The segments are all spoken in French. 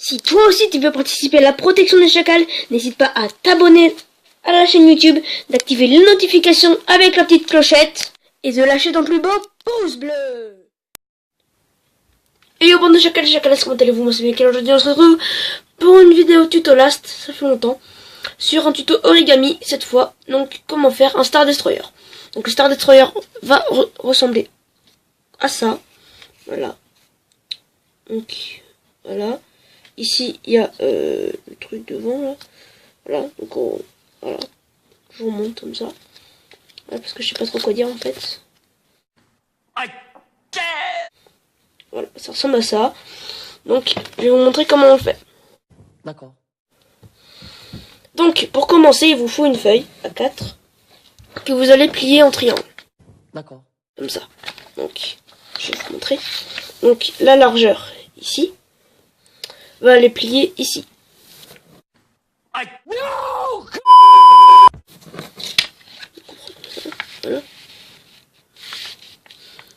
Si toi aussi tu veux participer à la protection des chacals, n'hésite pas à t'abonner à la chaîne YouTube, d'activer les notifications avec la petite clochette et de lâcher ton plus beau pouce bleu. Et yo bande de chacals, comment allez-vous? Moi c'est Mickaël, aujourd'hui on se retrouve pour une vidéo tuto last, ça fait longtemps, sur un tuto origami cette fois, donc comment faire un Star Destroyer. Donc le Star Destroyer va ressembler à ça, voilà, donc voilà. Ici, il y a le truc devant, là. Voilà, donc voilà. Je remonte comme ça. Voilà, parce que je sais pas trop quoi dire, en fait. Voilà, ça ressemble à ça. Donc, je vais vous montrer comment on le fait. D'accord. Donc, pour commencer, il vous faut une feuille A4 que vous allez plier en triangle. D'accord. Comme ça. Donc, je vais vous montrer. Donc, la largeur, ici, va les plier ici. Voilà.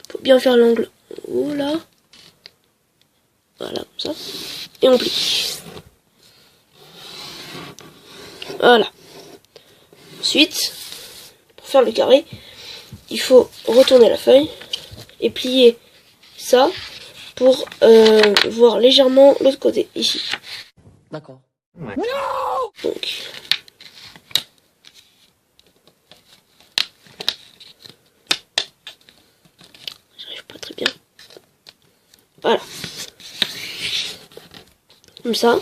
Faut bien faire l'angle haut là. Voilà, comme ça. Et on plie. Voilà. Ensuite, pour faire le carré, il faut retourner la feuille et plier ça pour voir légèrement l'autre côté, ici. D'accord. Donc, j'arrive pas très bien. Voilà. Comme ça.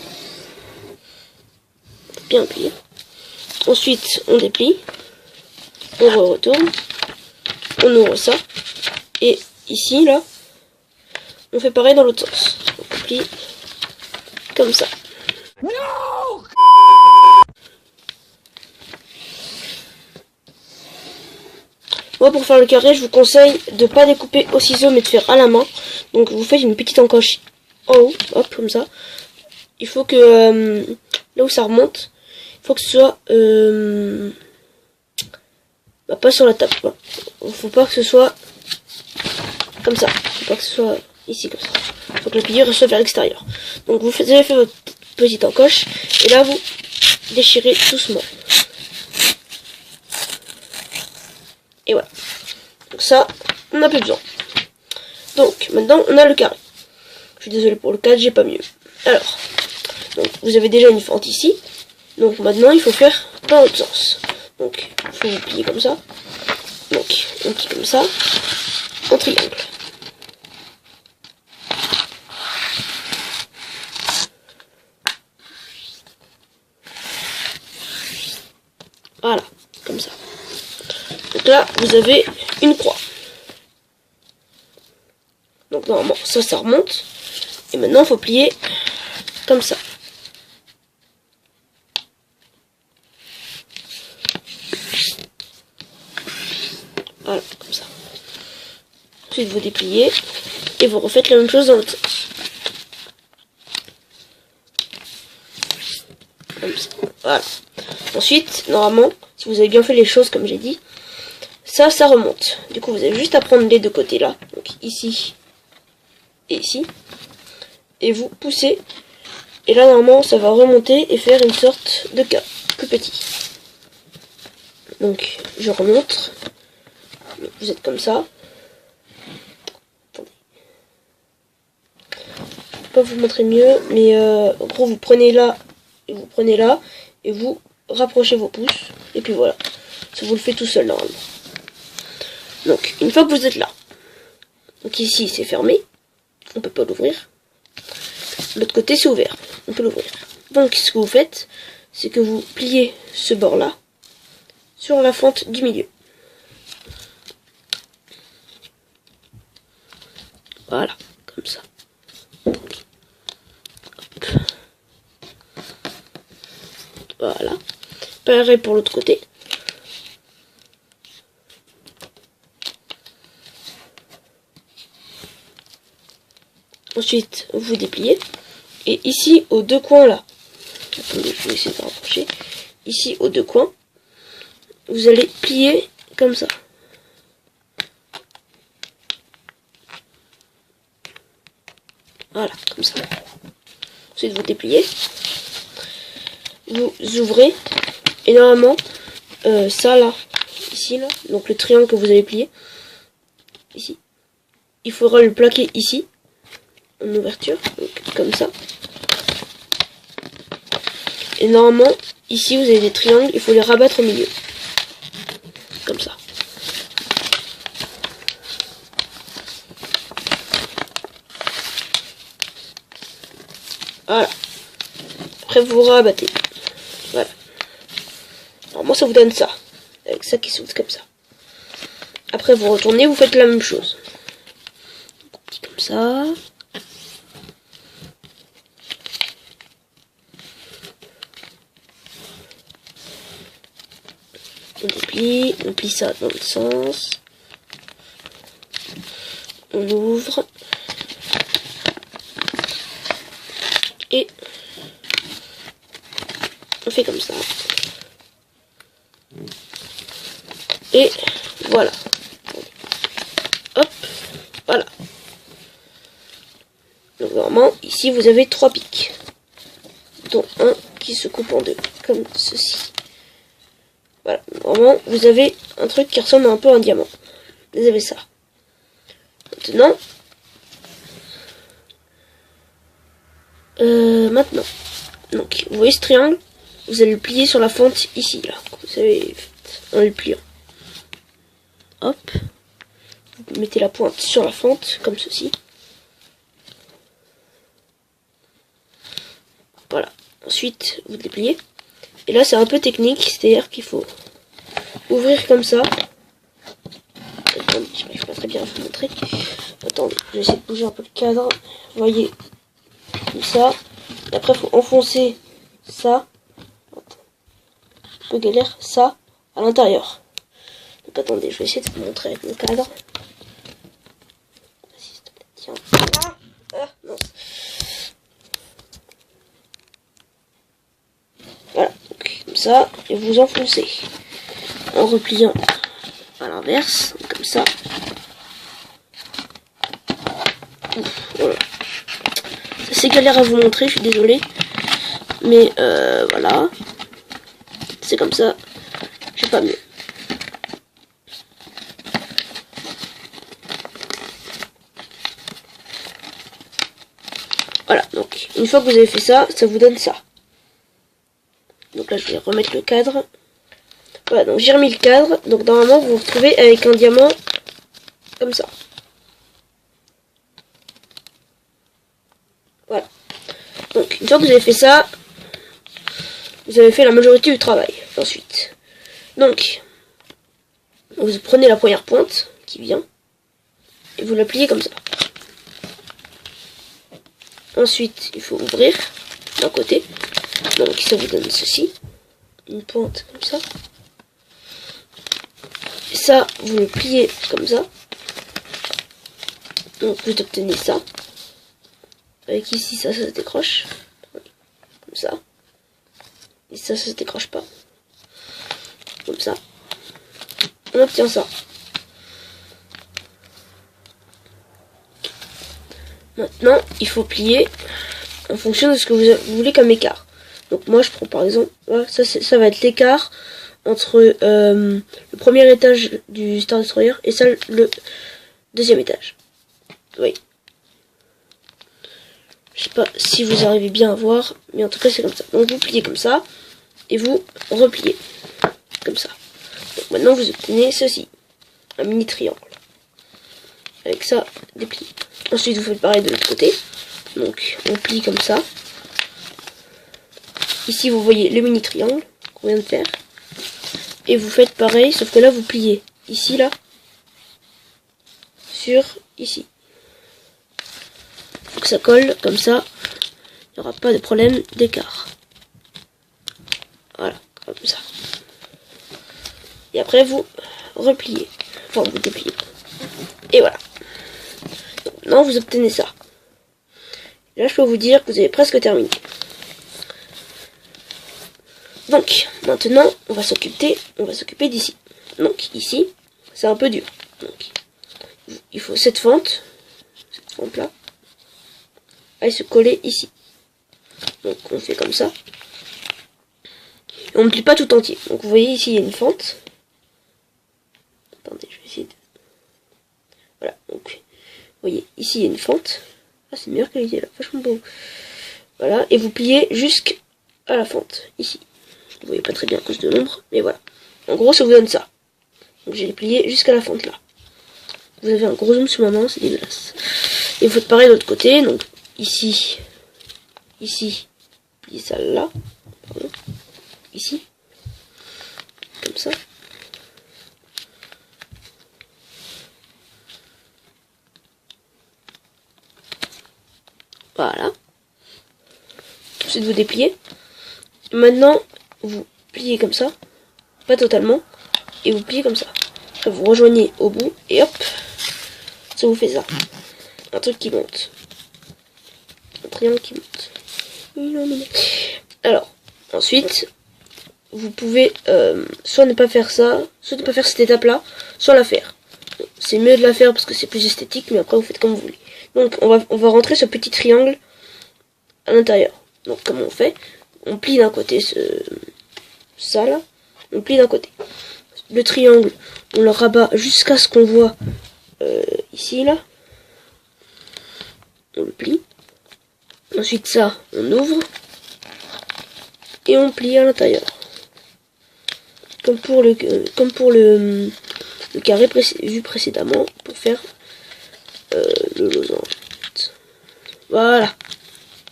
Bien plié. Ensuite, on déplie. On retourne. On ouvre ça. Et ici, là, on fait pareil dans l'autre sens. Donc, on plie comme ça. Moi, pour faire le carré, je vous conseille de pas découper au ciseau, mais de faire à la main. Donc, vous faites une petite encoche en haut, hop, comme ça. Il faut que, là où ça remonte, il faut que ce soit, pas sur la table, quoi. Faut pas que ce soit comme ça. Faut pas que ce soit ici, comme ça. Faut que le plié soit vers l'extérieur. Donc, vous avez fait votre petite encoche, et là, vous déchirez doucement. Et voilà. Donc ça, on n'a plus besoin. Donc, maintenant, on a le carré. Je suis désolé pour le cadre, j'ai pas mieux. Alors, donc, vous avez déjà une fente ici. Donc, maintenant, il faut faire dans l'autre sens. Donc, il faut vous plier comme ça. Donc, on plie comme ça, en triangle. Voilà, comme ça. Donc là, vous avez une croix. Donc normalement, ça remonte. Et maintenant, il faut plier comme ça. Voilà, comme ça. Ensuite, vous dépliez. Et vous refaites la même chose dans l'autre sens. Comme ça. Voilà. Ensuite, normalement, si vous avez bien fait les choses comme j'ai dit, ça remonte. Du coup, vous avez juste à prendre les deux côtés là. Donc ici et ici. Et vous poussez. Et là, normalement, ça va remonter et faire une sorte de cas plus petit. Donc, je remonte. Vous êtes comme ça. Attendez. Je peux pas vous montrer mieux, mais en gros, vous prenez là et vous prenez là et vous rapprochez vos pouces. Et puis voilà. Ça vous le fait tout seul normalement. Donc, une fois que vous êtes là. Donc ici, c'est fermé. On peut pas l'ouvrir. L'autre côté, c'est ouvert. On peut l'ouvrir. Donc, ce que vous faites, c'est que vous pliez ce bord-là sur la fente du milieu. Voilà, comme ça. Hop. Voilà. Pareil pour l'autre côté. Ensuite, vous dépliez. Et ici, aux deux coins là, attendez, je vais essayer de rapprocher. Ici, aux deux coins, vous allez plier comme ça. Voilà, comme ça. Ensuite, vous dépliez. Vous ouvrez. Et normalement, ça là, ici là, donc le triangle que vous avez plié, ici, il faudra le plaquer ici, en ouverture, donc comme ça. Et normalement, ici vous avez des triangles, il faut les rabattre au milieu. Comme ça. Voilà. Après vous rabattez. Voilà. Normalement ça vous donne ça. Avec ça qui s'ouvre comme ça. Après vous retournez, vous faites la même chose. Comme ça. On plie ça dans le sens. On ouvre. Et on fait comme ça. Et voilà. Hop, voilà. Donc normalement, ici vous avez 3 pics. Dont un qui se coupe en deux, comme ceci. Voilà, normalement, vous avez un truc qui ressemble un peu à un diamant. Vous avez ça. Maintenant, donc, vous voyez ce triangle, vous allez le plier sur la fente ici, là. Vous avez fait en le pliant. Hop. Vous mettez la pointe sur la fente, comme ceci. Voilà. Ensuite, vous dépliez. Et là, c'est un peu technique, c'est-à-dire qu'il faut ouvrir comme ça. Attendez, je n'arrive pas très bien à vous montrer. Attendez, je vais essayer de bouger un peu le cadre. Vous voyez, comme ça. Et après, il faut enfoncer ça. Un peu galère, ça, à l'intérieur. Donc attendez, je vais essayer de vous montrer avec le cadre. Tiens. Non. Voilà, donc, comme ça, et vous enfoncez en repliant à l'inverse, comme ça. Voilà. C'est galère à vous montrer, je suis désolé. Mais voilà. C'est comme ça. J'ai pas mieux. Voilà, donc une fois que vous avez fait ça, ça vous donne ça. Donc là je vais remettre le cadre. Voilà, donc j'ai remis le cadre. Donc normalement vous vous retrouvez avec un diamant comme ça. Voilà. Donc une fois que vous avez fait ça, vous avez fait la majorité du travail. Ensuite. Donc, vous prenez la première pointe qui vient et vous la pliez comme ça. Ensuite, il faut ouvrir d'un côté. Donc ça vous donne ceci. Une pointe comme ça. Et ça, vous le pliez comme ça. Donc vous obtenez ça. Avec ici, ça se décroche. Comme ça. Et ça se décroche pas. Comme ça. On obtient ça. Maintenant, il faut plier en fonction de ce que vous voulez comme écart. Donc moi, je prends par exemple, voilà, ça va être l'écart entre le premier étage du Star Destroyer et ça, le deuxième étage. Oui. Je sais pas si vous arrivez bien à voir, mais en tout cas, c'est comme ça. Donc vous pliez comme ça et vous repliez comme ça. Donc maintenant, vous obtenez ceci, un mini triangle. Avec ça, déplié. Ensuite, vous faites pareil de l'autre côté. Donc, on plie comme ça. Ici, vous voyez le mini triangle qu'on vient de faire. Et vous faites pareil, sauf que là, vous pliez ici, là, sur ici. Faut que ça colle comme ça. Il n'y aura pas de problème d'écart. Voilà, comme ça. Et après, vous repliez. Enfin, vous dépliez. Et voilà. Maintenant, vous obtenez ça. Et là, je peux vous dire que vous avez presque terminé. Donc, maintenant, on va s'occuper d'ici. Donc, ici, c'est un peu dur. Donc, il faut cette fente-là, elle se coller ici. Donc on fait comme ça. Et on ne plie pas tout entier. Donc vous voyez ici il y a une fente. Attendez, je vais essayer de... Voilà, donc vous voyez ici il y a une fente. Ah, c'est une meilleure qualité là, vachement beau. Voilà, et vous pliez jusqu'à la fente, ici. Vous voyez pas très bien à cause de l'ombre, mais voilà. En gros, ça vous donne ça. Donc j'ai plié jusqu'à la fente là. Vous avez un gros zoom sur ma main, c'est dégueulasse. Et vous faites pareil de l'autre côté, donc ici, pliez ça là, pardon, ici, comme ça. Voilà. Ensuite vous dépliez. Maintenant vous pliez comme ça, pas totalement, et vous pliez comme ça. Après, vous rejoignez au bout et hop, ça vous fait ça. Un truc qui monte. Un triangle qui monte. Alors, ensuite, vous pouvez soit ne pas faire ça, soit ne pas faire cette étape-là, soit la faire. C'est mieux de la faire parce que c'est plus esthétique, mais après vous faites comme vous voulez. Donc on va rentrer ce petit triangle à l'intérieur. Donc comment on fait? On plie d'un côté ça là, on plie d'un côté. Le triangle, on le rabat jusqu'à ce qu'on voit ici là. On le plie. Ensuite ça, on ouvre et on plie à l'intérieur. Comme pour le carré vu précédemment pour faire le losange. Voilà,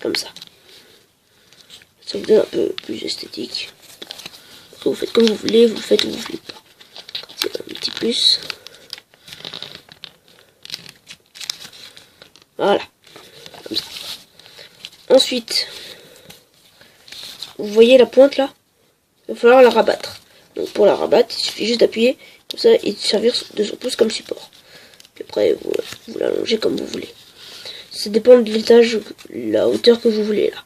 comme ça. Ça vous donne un peu plus esthétique. Après, vous faites comme vous voulez, vous le faites ou vous le faites pas. C'est un petit plus. Voilà, comme ça. Ensuite, vous voyez la pointe là? Il va falloir la rabattre. Donc pour la rabattre, il suffit juste d'appuyer comme ça et de servir de son pouce comme support. Puis après, vous l'allongez comme vous voulez. Ça dépend de l'étage, la hauteur que vous voulez là.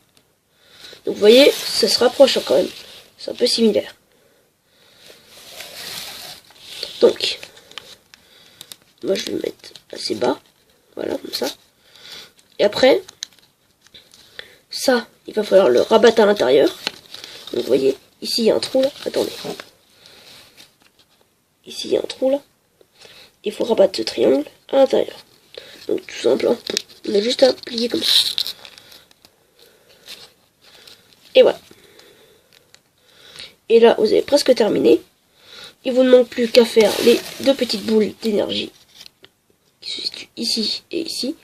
Donc vous voyez, ça se rapproche quand même. C'est un peu similaire. Donc, moi je vais le mettre assez bas. Voilà, comme ça. Et après, ça, il va falloir le rabattre à l'intérieur. Donc vous voyez, ici il y a un trou là. Attendez. Ici il y a un trou là. Il faut rabattre ce triangle à l'intérieur. Donc tout simple, hein. On a juste à plier comme ça. Et voilà. Et là, vous avez presque terminé. Il vous ne manque plus qu'à faire les deux petites boules d'énergie qui se situent ici et ici.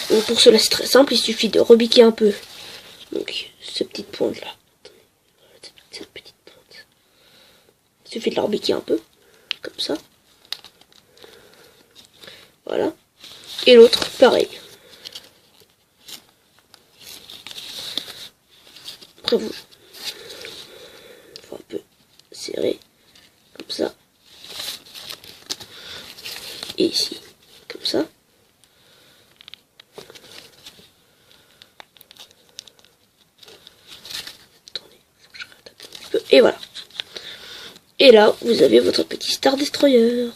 Donc pour cela, c'est très simple. Il suffit de rebiquer un peu. Donc, cette petite pointe là. Cette petite pointe. Il suffit de la rebiquer un peu. Comme ça. Voilà. Et l'autre, pareil. Après vous, faut un peu serrer, comme ça. Et ici, comme ça. Attendez, faut que je réadapte un petit peu. Et voilà. Et là, vous avez votre petit Star Destroyer.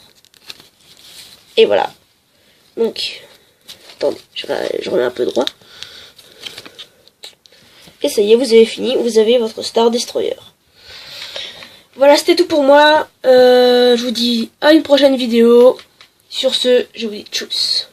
Et voilà. Donc, attendez, je remets un peu droit. Et ça y est, vous avez fini, vous avez votre Star Destroyer. Voilà, c'était tout pour moi. Je vous dis à une prochaine vidéo. Sur ce, je vous dis tchuss.